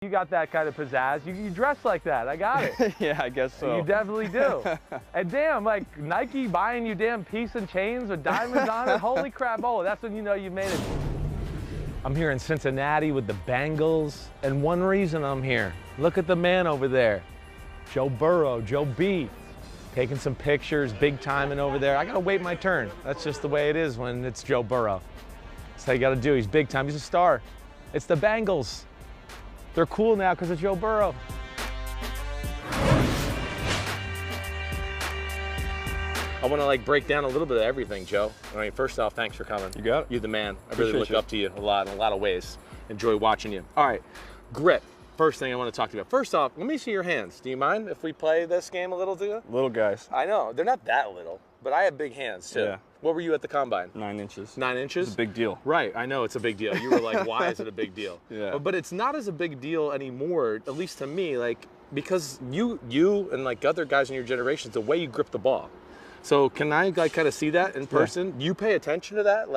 You got that kind of pizzazz. You dress like that. I got it. Yeah, I guess so. You definitely do. And damn, like Nike buying you damn piece and chains with diamonds on it. Holy crap. Oh, that's when you know you made it. I'm here in Cincinnati with the Bengals. And one reason I'm here. Look at the man over there. Joe Burrow, Joe B. Taking some pictures, big timing over there. I got to wait my turn. That's just the way it is when it's Joe Burrow. That's how you got to do. He's big time. He's a star. It's the Bengals. They're cool now because of Joe Burrow. I want to break down a little bit of everything, Joe. I mean, first off, thanks for coming. You got it. You're the man. I really look up to you a lot in a lot of ways. Enjoy watching you. All right, grip. First thing I want to talk to you about. First off, let me see your hands. Do you mind if we play this game a little too? Little guys. I know, they're not that little, but I have big hands too. Yeah. What were you at the combine? 9 inches. 9 inches? It's a big deal. Right, I know it's a big deal. You were like, why is it a big deal? Yeah. But it's not as a big deal anymore, at least to me, because you and other guys in your generation, the way you grip the ball. So can I kind of see that in person? Yeah. You pay attention to that?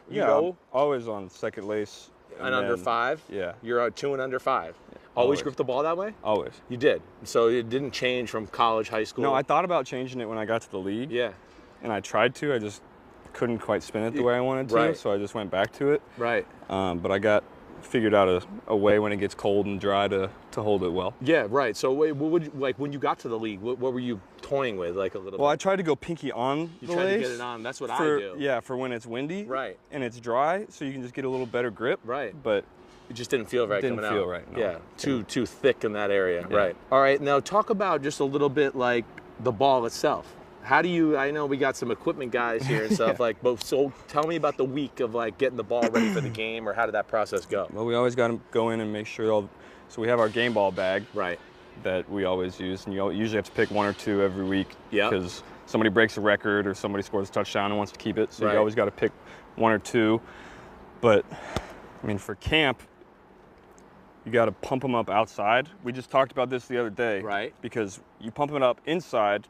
You go? Always on second lace. And under 5? Yeah. You're 2 and under 5. Yeah, always grip the ball that way? Always. You did. So it didn't change from college, high school? No, I thought about changing it when I got to the league. Yeah. And I tried to. I just couldn't quite spin it the way I wanted to. Right. So I just went back to it. Right. But I figured out a way when it gets cold and dry to hold it well. Yeah, right. So what would you, when you got to the league, what were you toying with a little bit? Well, I tried to go pinky on the lace. You tried to get it on. That's what I do. Yeah, for when it's windy. Right. And it's dry, so you can just get a little better grip. Right. But it just didn't feel right coming out. Didn't feel right, no. Yeah, too thick in that area. Yeah. Right. All right, now talk about just a little bit the ball itself. How do you, I know we got some equipment guys here and stuff, Yeah. So tell me about the week of getting the ball ready for the game, or how did that process go? Well, we always got to go in and make sure so we have our game ball bag. Right. That we always use, and you usually have to pick 1 or 2 every week. Yeah. Because somebody breaks a record or somebody scores a touchdown and wants to keep it, so right. You always got to pick 1 or 2. But, I mean, for camp, you got to pump them up outside. We just talked about this the other day. Right. Because you pump it up inside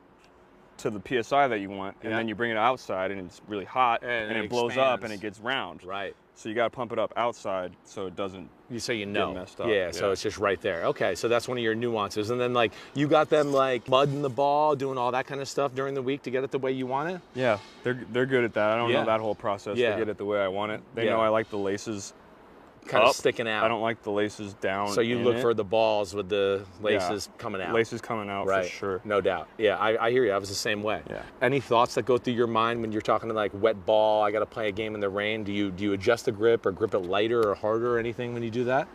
to the PSI that you want, and Yeah. then you bring it outside, and it's really hot, and it blows expands. up, and it gets round. Right. So you got to pump it up outside so it doesn't So you get know. messed up. Yeah, so it's just right there. Okay, so that's one of your nuances. And then you got them mudding the ball, doing all that kind of stuff during the week to get it the way you want it? Yeah, they're good at that. I don't Yeah. know that whole process. Yeah. They get it the way I want it. They Yeah. know I like the laces Kind of up. sticking out. I don't like the laces down. So you in look it. for the balls with the laces coming out. Laces coming out Right. for sure. No doubt. Yeah, I hear you. I was the same way. Yeah. Any thoughts that go through your mind when you're talking to wet ball, I got to play a game in the rain? Do you adjust the grip or grip it lighter or harder or anything when you do that?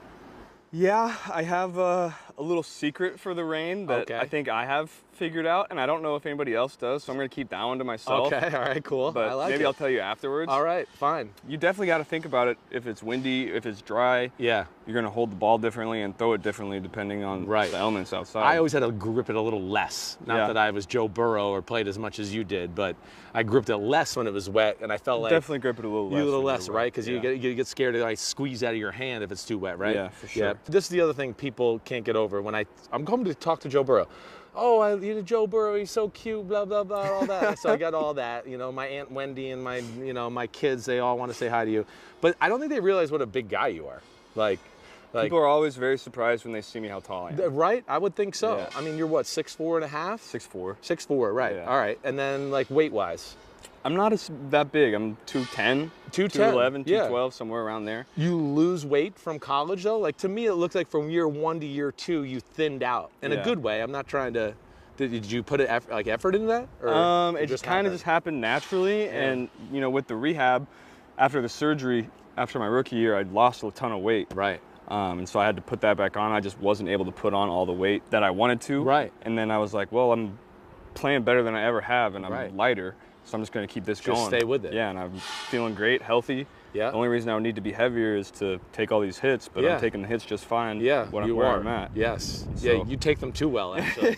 Yeah, I have a little secret for the rain that Okay. I think I have figured out, and I don't know if anybody else does, so I'm going to keep that one to myself. Okay, all right, cool. But I like maybe it. I'll tell you afterwards. All right, fine. You definitely got to think about it. If it's windy, if it's dry, Yeah. you're going to hold the ball differently and throw it differently depending on Right. the elements outside. I always had to grip it a little less. Not Yeah. that I was Joe Burrow or played as much as you did, but I gripped it less when it was wet, and I felt definitely grip it a little less. You a little when less, you're right? wet. Because Yeah. you get scared to squeeze out of your hand if it's too wet, right? Yeah, for sure. Yeah. This is the other thing people can't get over. When I'm coming to talk to Joe Burrow. Oh, Joe Burrow, he's so cute, blah, blah, blah, all that. So I got all that. My Aunt Wendy and my kids, they all want to say hi to you. But I don't think they realize what a big guy you are. People are always very surprised when they see me how tall I am. Right? I would think so. Yeah. I mean, you're what, 6'4" and a half? 6'4". 6'4", right. Yeah. All right. And then weight-wise? I'm not that big. I'm 210, 211, 212, somewhere around there. You lose weight from college, though? To me, it looks like from year 1 to year 2, you thinned out. In a good way. I'm not trying to... Did you put effort into that? Or it just kind of just happened naturally. Yeah. And, with the rehab, after the surgery, after my rookie year, I'd lost a ton of weight. Right. And so I had to put that back on. I just wasn't able to put on all the weight that I wanted to. Right. And then I was like, well, I'm playing better than I ever have, and I'm lighter. So I'm just going to keep this going. Just stay with it. Yeah, and I'm feeling great, healthy. Yeah. The only reason I would need to be heavier is to take all these hits, but I'm taking the hits just fine. Yeah, where I'm at. Yes. So. Yeah, you take them too well, actually.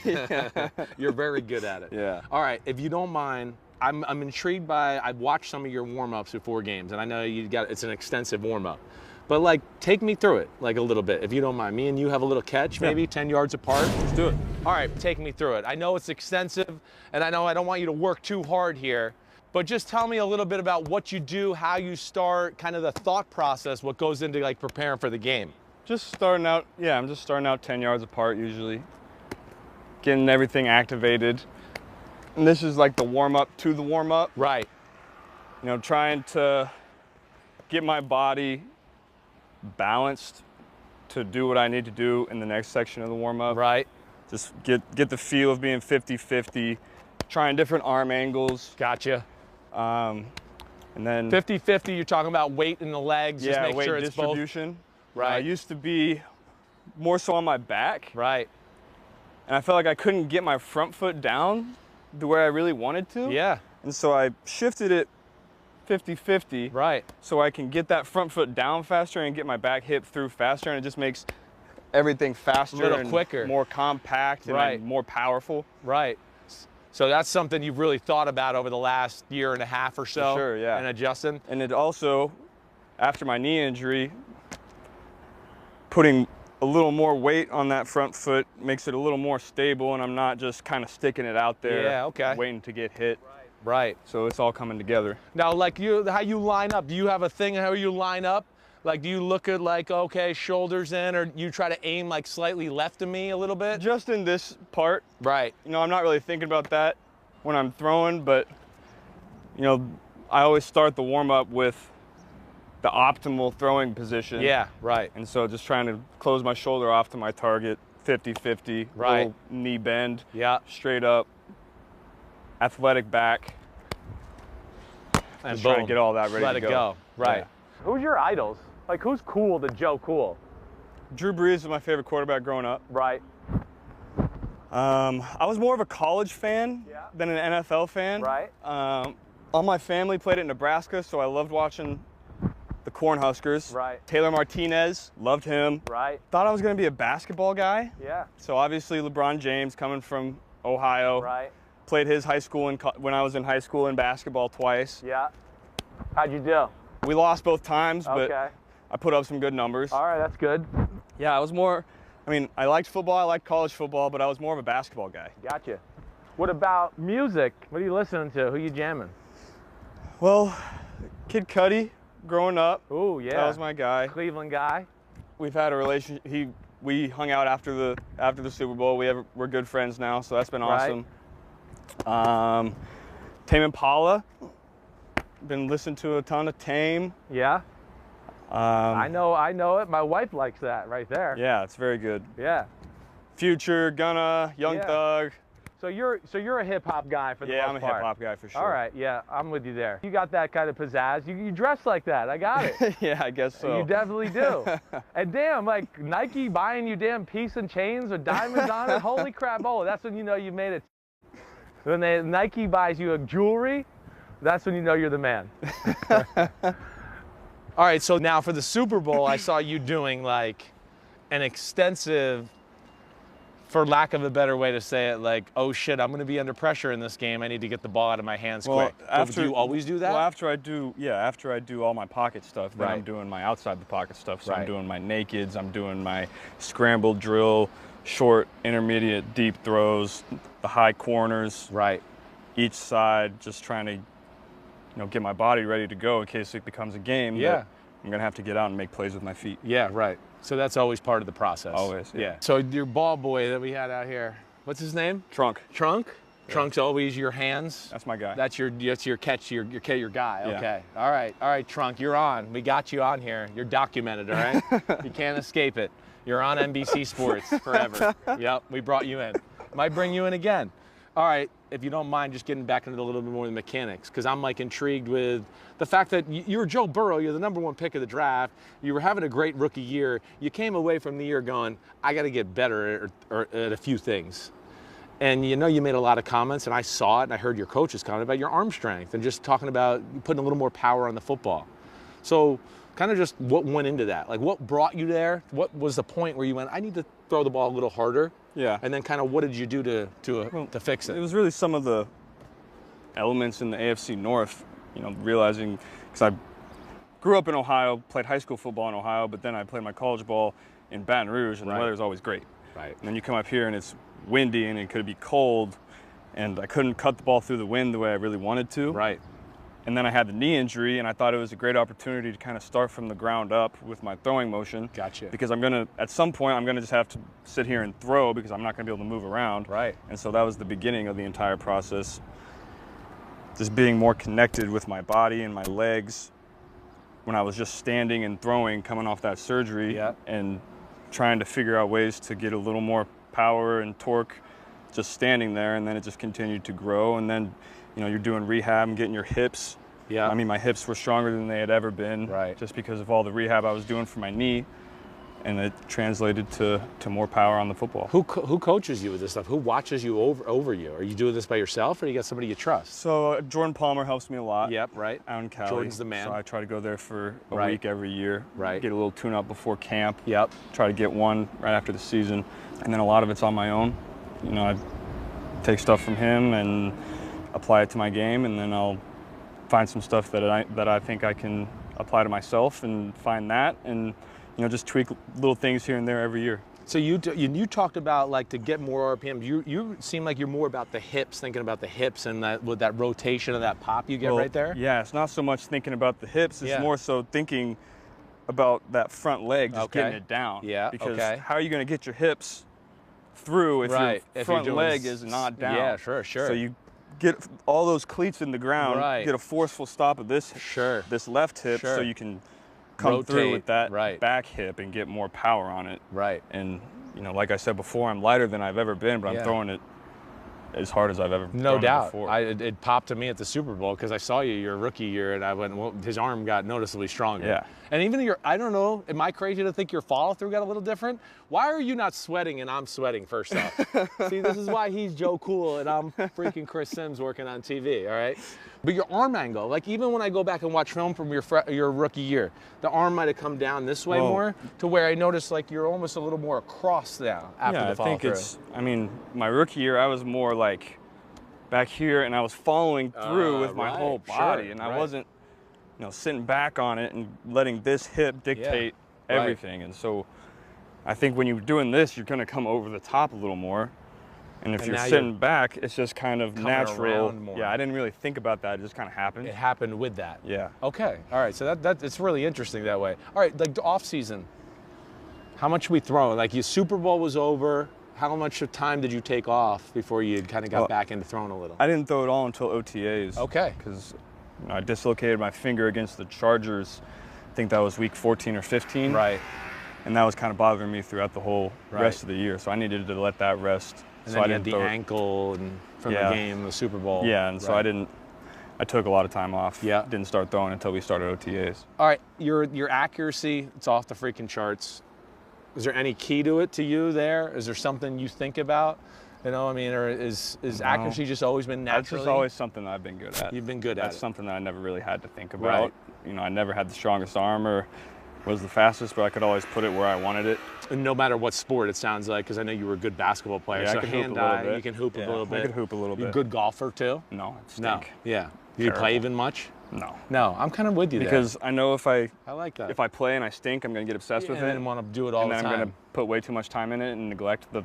You're very good at it. Yeah. All right, if you don't mind, I'm intrigued by, I've watched some of your warm-ups before games, and I know it's an extensive warm-up. But take me through it, a little bit, if you don't mind. Me and you have a little catch, maybe 10 yards apart. Let's do it. All right, take me through it. I know it's extensive, and I know I don't want you to work too hard here, but just tell me a little bit about what you do, how you start, kind of the thought process, what goes into preparing for the game. Just starting out, yeah, I'm just starting out 10 yards apart usually. Getting everything activated. And this is like the warm-up to the warm-up. Right. You know, trying to get my body balanced to do what I need to do in the next section of the warm-up. Right. Just get the feel of being 50-50, trying different arm angles. Gotcha. And then 50-50, you're talking about weight in the legs. Yeah, just make weight sure it's distribution. both. Right. I used to be more so on my back. Right. And I felt like I couldn't get my front foot down the way I really wanted to. Yeah. And so I shifted it 50-50. Right. So I can get that front foot down faster and get my back hip through faster, and it just makes everything faster, A little and quicker, more compact, right, and more powerful. Right. So that's something you've really thought about over the last year and a half or so. For sure, yeah. And adjusting. And it also, after my knee injury, putting a little more weight on that front foot makes it a little more stable, and I'm not just kind of sticking it out there, yeah, okay, waiting to get hit. Right. So it's all coming together. Now, like how you line up, do you have a thing how you line up? Like, do you look at like, okay, shoulders in, or you try to aim like slightly left of me a little bit? Just in this part. Right. You know, I'm not really thinking about that when I'm throwing, but, you know, I always start the warm-up with the optimal throwing position. Yeah, right. And so just trying to close my shoulder off to my target, 50-50, right, little knee bend, yeah, straight up, athletic back, and just trying to get all that ready let to it go. Right. Yeah. Who's your idols? Like, who's cool to Joe Cool? Drew Brees was my favorite quarterback growing up. Right. I was more of a college fan than an NFL fan. Right. All my family played at Nebraska, so I loved watching the Cornhuskers. Right. Taylor Martinez, loved him. Right. Thought I was going to be a basketball guy. Yeah. So obviously LeBron James, coming from Ohio. Right. Played his high school when I was in high school in basketball twice. Yeah. How'd you do? We lost both times, but okay, I put up some good numbers. All right, that's good. Yeah, I was more, I mean, I liked football, I liked college football, but I was more of a basketball guy. Gotcha. What about music? What are you listening to? Who you jamming? Well, Kid Cudi, growing up. Ooh, yeah. That was my guy. Cleveland guy. We've had a relationship. We hung out after the Super Bowl. We're good friends now, so that's been awesome. Right. Tame Impala. Been listening to a ton of Tame. Yeah. I know it. My wife likes that right there. Yeah, it's very good. Yeah. Future, Gunna, Young Thug. So you're a hip hop guy for the most part. Yeah, I'm a hip hop guy for sure. All right, yeah, I'm with you there. You got that kind of pizzazz. You dress like that. I got it. Yeah, I guess so. You definitely do. And damn, like Nike buying you damn piece and chains with diamonds on it. Holy crap! Oh, that's when you know you made it. When Nike buys you a jewelry, that's when you know you're the man. All right, so now for the Super Bowl, I saw you doing like an extensive, for lack of a better way to say it, like, oh shit, I'm gonna be under pressure in this game. I need to get the ball out of my hands quick. Do you always do that? Well, after I do all my pocket stuff, then I'm doing my outside the pocket stuff. So I'm doing my nakeds, I'm doing my scramble drill, short, intermediate, deep throws, the high corners. Right. Each side, just trying to, get my body ready to go in case it becomes a game. Yeah. I'm gonna have to get out and make plays with my feet. Yeah, right. So that's always part of the process. Always, yeah. So your ball boy that we had out here, what's his name? Trunk. Trunk? Yeah. Trunk's always your hands? That's my guy. That's your catch, your guy. Yeah. Okay. All right, Trunk, you're on. We got you on here. You're documented, all right? You can't escape it. You're on NBC Sports forever. Yep, we brought you in. Might bring you in again. All right, if you don't mind just getting back into a little bit more of the mechanics, because I'm like intrigued with the fact that you're Joe Burrow, you're the #1 pick of the draft, you were having a great rookie year, you came away from the year going, I got to get better at a few things. And you made a lot of comments, and I saw it, and I heard your coaches comment about your arm strength and just talking about putting a little more power on the football. So kind of just what went into that? Like what brought you there? What was the point where you went, I need to throw the ball a little harder? Yeah. And then kind of what did you do to fix it? It was really some of the elements in the AFC North, realizing, because I grew up in Ohio, played high school football in Ohio, but then I played my college ball in Baton Rouge, and the weather was always great. Right. And then you come up here and it's windy and it could be cold, and I couldn't cut the ball through the wind the way I really wanted to. Right. And then I had the knee injury, and I thought it was a great opportunity to kind of start from the ground up with my throwing motion. Gotcha. Because at some point, I'm going to just have to sit here and throw because I'm not going to be able to move around. Right. And so that was the beginning of the entire process. Just being more connected with my body and my legs when I was just standing and throwing, coming off that surgery, and trying to figure out ways to get a little more power and torque just standing there. And then it just continued to grow. And then, you're doing rehab and getting your hips. Yeah. I mean, my hips were stronger than they had ever been. Right. Just because of all the rehab I was doing for my knee. And it translated to more power on the football. Who coaches you with this stuff? Who watches you over you? Are you doing this by yourself, or you got somebody you trust? So Jordan Palmer helps me a lot. Yep, right. Out in Cali. Jordan's the man. So I try to go there for a week every year. Right. Get a little tune-up before camp. Yep. Try to get one right after the season. And then a lot of it's on my own. I take stuff from him and apply it to my game, and then I'll find some stuff that I think I can apply to myself and find that, and just tweak little things here and there every year. So you talked about, like, to get more RPM. You seem like you're more about the hips, thinking about the hips and with that rotation of that pop you get right there. Yeah, it's not so much thinking about the hips. It's more so thinking about that front leg, just getting it down. Yeah. Because how are you going to get your hips through if your front leg is not down? Yeah, sure. So you get all those cleats in the ground, get a forceful stop of this left hip, so you can come through with that back hip and get more power on it. Right. And like I said before, I'm lighter than I've ever been, but I'm throwing it as hard as I've ever no thrown doubt. it before. It popped to me at the Super Bowl because I saw you your rookie year, and I went, well, his arm got noticeably stronger. Yeah. And even I don't know, am I crazy to think your follow through got a little different? Why are you not sweating and I'm sweating, first off? See, this is why he's Joe Cool and I'm freaking Chris Simms working on TV, all right? But your arm angle, like, even when I go back and watch film from your rookie year, the arm might have come down this way more, to where I noticed, like, you're almost a little more across now after the follow through. My rookie year, I was more like back here, and I was following through with my whole body, and I wasn't, sitting back on it and letting this hip dictate everything. And so I think when you're doing this, you're going to come over the top a little more. And if you're sitting back, it's just kind of natural. Yeah, I didn't really think about that. It just kind of happened. It happened with that. Yeah. Okay. All right. So it's really interesting that way. All right. Like, the off season, how much we throwing? Like, your Super Bowl was over. How much of time did you take off before you kind of got back into throwing a little? I didn't throw it all until OTAs. Okay. Because I dislocated my finger against the Chargers. I think that was week 14 or 15. Right. And that was kind of bothering me throughout the whole rest of the year. So I needed to let that rest. And so then I you had didn't the ankle and from the game, the Super Bowl. Yeah, and so I took a lot of time off. Yeah. Didn't start throwing until we started OTAs. All right, your accuracy, it's off the freaking charts. Is there any key to it to you there? Is there something you think about? Or is accuracy just always been naturally? That's just always something that I've been good at. You've been good at it. That's something that I never really had to think about. Right. I never had the strongest arm or was the fastest, but I could always put it where I wanted it. And no matter what sport, it sounds like, because I know you were a good basketball player. Yeah, so I could hoop a little bit. You can hoop a little bit. I could hoop a little bit. You're a good golfer too? No, I stink. No. Yeah. Do you play even much? No. No, I'm kind of with you there. Because I know if I like that. If I play and I stink, I'm going to get obsessed with it. And want to do it all the time. And then I'm going to put way too much time in it and neglect the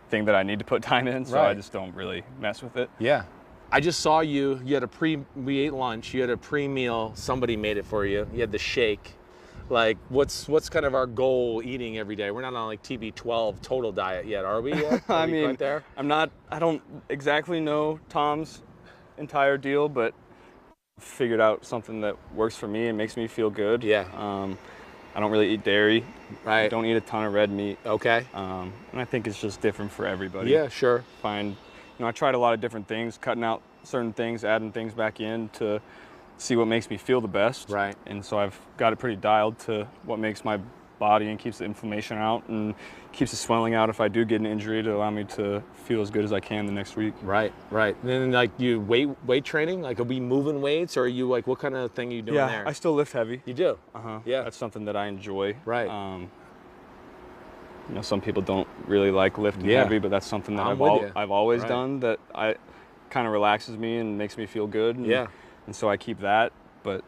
thing that I need to put time in. So I just don't really mess with it. Yeah. I just saw you had we ate lunch, you had a pre-meal, somebody made it for you. You had the shake. Like, what's kind of our goal eating every day? We're not on like TB12 total diet yet, are we yet? I mean, right there? I don't exactly know Tom's entire deal, but figured out something that works for me and makes me feel good. Yeah. I don't really eat dairy. Right. Don't eat a ton of red meat. Okay. And I think it's just different for everybody. Yeah, sure. I tried a lot of different things, cutting out certain things, adding things back in to see what makes me feel the best. Right. And so I've got it pretty dialed to what makes my body and keeps the inflammation out and keeps the swelling out if I do get an injury to allow me to feel as good as I can the next week. Right. And then, like, you weight training, like, are we moving weights, or are you, like, what kind of thing are you doing there? Yeah, I still lift heavy. You do? Uh-huh. Yeah. That's something that I enjoy. Right. Some people don't really like lifting heavy, but that's something that I've always done that kind of relaxes me and makes me feel good. And so I keep that, but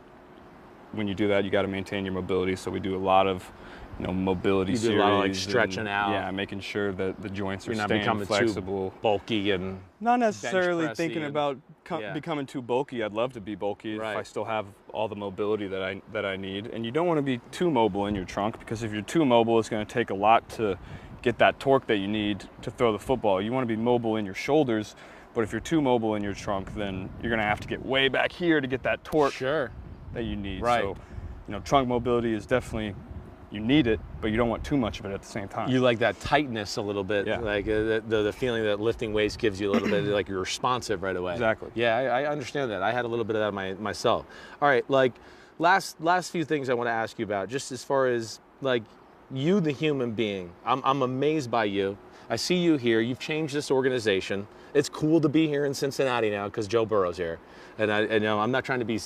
when you do that, you got to maintain your mobility. So we do a lot of mobility You do series. a lot of like stretching out. Yeah, making sure that the joints are You're not staying becoming flexible. too bulky and Not necessarily bench thinking pressy about yeah. becoming too bulky. I'd love to be bulky Right. if I still have all the mobility that I need. And you don't want to be too mobile in your trunk, because if you're too mobile, it's going to take a lot to get that torque that you need to throw the football. You want to be mobile in your shoulders, but if you're too mobile in your trunk, then you're going to have to get way back here to get that torque sure. that you need. Right. So, trunk mobility is definitely, you need it, but you don't want too much of it at the same time. You like that tightness a little bit, Yeah. like the feeling that lifting weights gives you a little bit, like you're responsive right away. Exactly. Yeah, I understand that. I had a little bit of that myself. All right, like last few things I want to ask you about, just as far as like you, the human being. I'm amazed by you. I see you here. You've changed this organization. It's cool to be here in Cincinnati now because Joe Burrow's here. And I'm not trying to be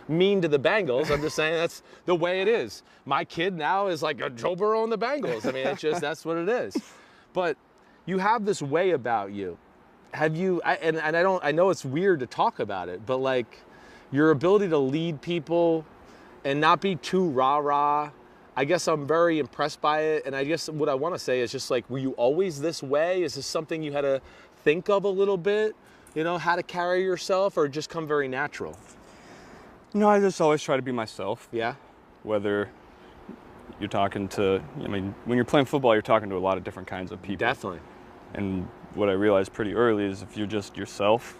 mean to the Bengals. I'm just saying that's the way it is. My kid now is like a Joe Burrow and the Bengals. I mean, it's just, that's what it is. But you have this way about you. Have you, I know it's weird to talk about it, but like your ability to lead people and not be too rah-rah, I guess I'm very impressed by it. And I guess what I want to say is just like, were you always this way? Is this something you had to think of a little bit? How to carry yourself, or just come very natural? I just always try to be myself. Yeah. Whether you're talking to, when you're playing football, you're talking to a lot of different kinds of people. Definitely. And what I realized pretty early is if you're just yourself,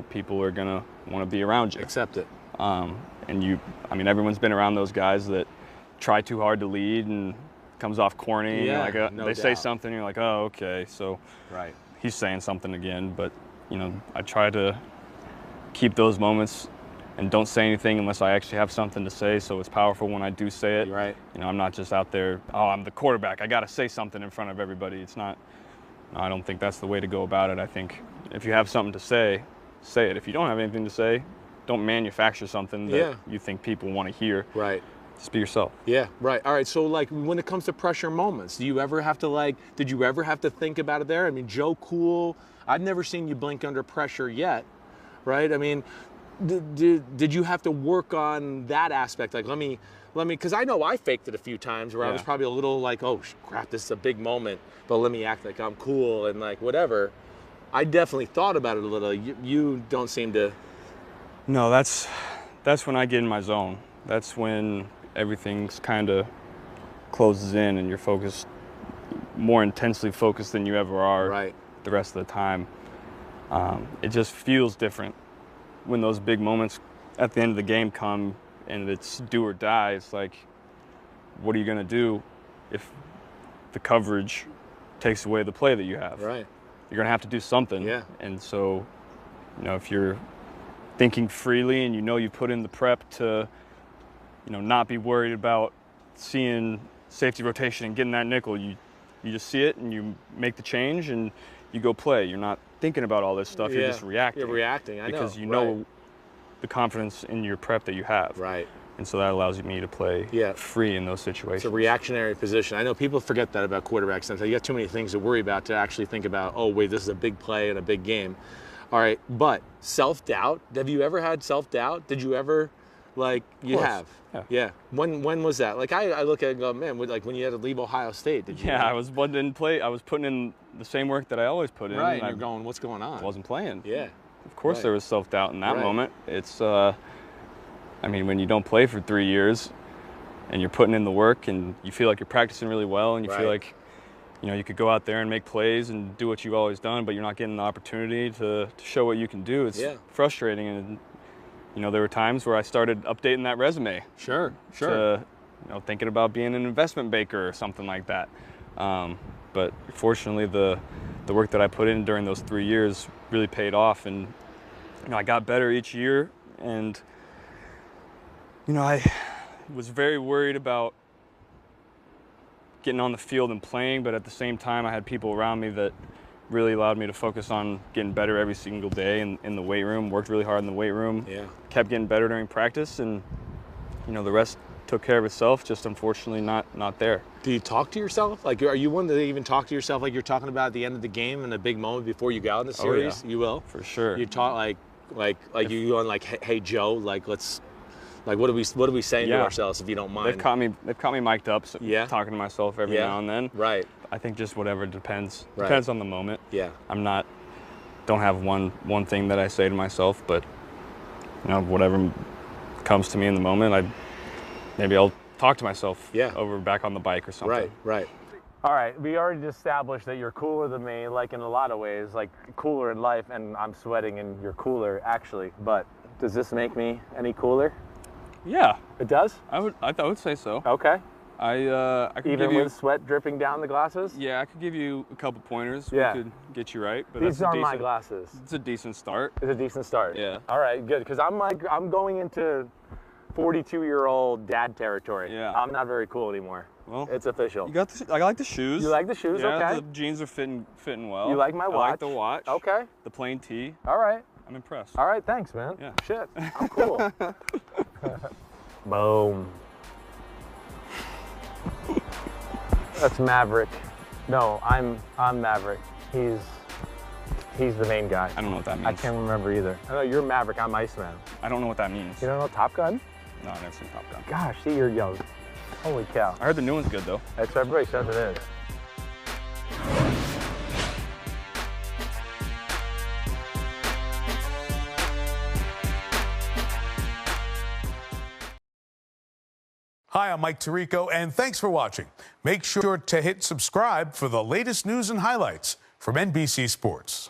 people are going to want to be around you. Accept it. And everyone's been around those guys that try too hard to lead and comes off corny. Yeah, and they say something, you're like, oh, okay. So right. He's saying something again, but I try to keep those moments and don't say anything unless I actually have something to say, so it's powerful when I do say it. Right. I'm not just out there, oh, I'm the quarterback, I got to say something in front of everybody. It's not, I don't think that's the way to go about it. I think if you have something to say it. If you don't have anything to say, don't manufacture something that you think people want to hear. Right. Just be yourself. Yeah, right. All right, so like when it comes to pressure moments, did you ever have to think about it there? I mean, Joe Cool, I've never seen you blink under pressure yet, right? I mean, did you have to work on that aspect? Like, let me, because I know I faked it a few times where I was probably a little like, oh crap, this is a big moment, but let me act like I'm cool and like whatever. I definitely thought about it a little. You don't seem to. No, that's when I get in my zone. That's when everything's kind of closes in and you're focused, more intensely focused than you ever are the rest of the time. It just feels different when those big moments at the end of the game come and it's do or die. It's like, what are you going to do if the coverage takes away the play that you have? Right. You're going to have to do something. Yeah. And so, if you're thinking freely and you put in the prep to not be worried about seeing safety rotation and getting that nickel. You just see it and you make the change and you go play. You're not thinking about all this stuff. You're just reacting. You're reacting, I know. Because you know the confidence in your prep that you have. Right. And so that allows me to play free in those situations. It's a reactionary position. I know people forget that about quarterbacks. You got too many things to worry about to actually think about, oh, wait, this is a big play and a big game. All right, but self-doubt, have you ever had self-doubt? Did you ever, like, you have? Yeah. When was that? Like, I look at it and go, man, like when you had to leave Ohio State, did you? Yeah, I was putting in the same work that I always put in. Right, and you're going, what's going on? I wasn't playing. Yeah. Of course there was self-doubt in that moment. It's, when you don't play for 3 years and you're putting in the work and you feel like you're practicing really well and you feel like, you could go out there and make plays and do what you've always done, but you're not getting the opportunity to show what you can do. It's frustrating. And, there were times where I started updating that resume. Sure. To, thinking about being an investment banker or something like that. But fortunately, the work that I put in during those 3 years really paid off. And, I got better each year. And, I was very worried about getting on the field and playing, but at the same time I had people around me that really allowed me to focus on getting better every single day in the weight room, worked really hard in the weight room, kept getting better during practice, and the rest took care of itself, just unfortunately not there. Do you talk to yourself? Like, are you one to even talk to yourself like you're talking about at the end of the game in a big moment before you go out in the series? Oh, yeah. You will? For sure. You talk like you going like, hey Joe, like let's Like, what are we saying to ourselves, if you don't mind? They've caught me mic'd up, so talking to myself every now and then. Right. I think just whatever depends. Right. Depends on the moment. Yeah. Don't have one thing that I say to myself, but whatever comes to me in the moment, maybe I'll talk to myself over back on the bike or something. Right, right. All right, we already established that you're cooler than me, like in a lot of ways, like cooler in life, and I'm sweating and you're cooler actually, but does this make me any cooler? Yeah. It does? I would say so. Okay. I could Even give you, with sweat dripping down the glasses? Yeah, I could give you a couple pointers. Yeah. We could get you right. But These are my glasses. It's a decent start. It's a decent start. Yeah. All right, good, because I'm going into 42-year-old dad territory. Yeah. I'm not very cool anymore. Well, it's official. I like the shoes. You like the shoes? Yeah, okay. The jeans are fitting well. You like my watch? I like the watch. Okay. The plain tee. All right. I'm impressed. All right, thanks, man. Yeah. Shit, I'm cool. Boom. That's Maverick. No, I'm Maverick. He's the main guy. I don't know what that means. I can't remember either. I know you're Maverick, I'm Iceman. I don't know what that means. You don't know Top Gun? No, I've never seen Top Gun. Gosh, see, you're young. Holy cow. I heard the new one's good though. That's what everybody says it is. Hi, I'm Mike Tirico, and thanks for watching. Make sure to hit subscribe for the latest news and highlights from NBC Sports.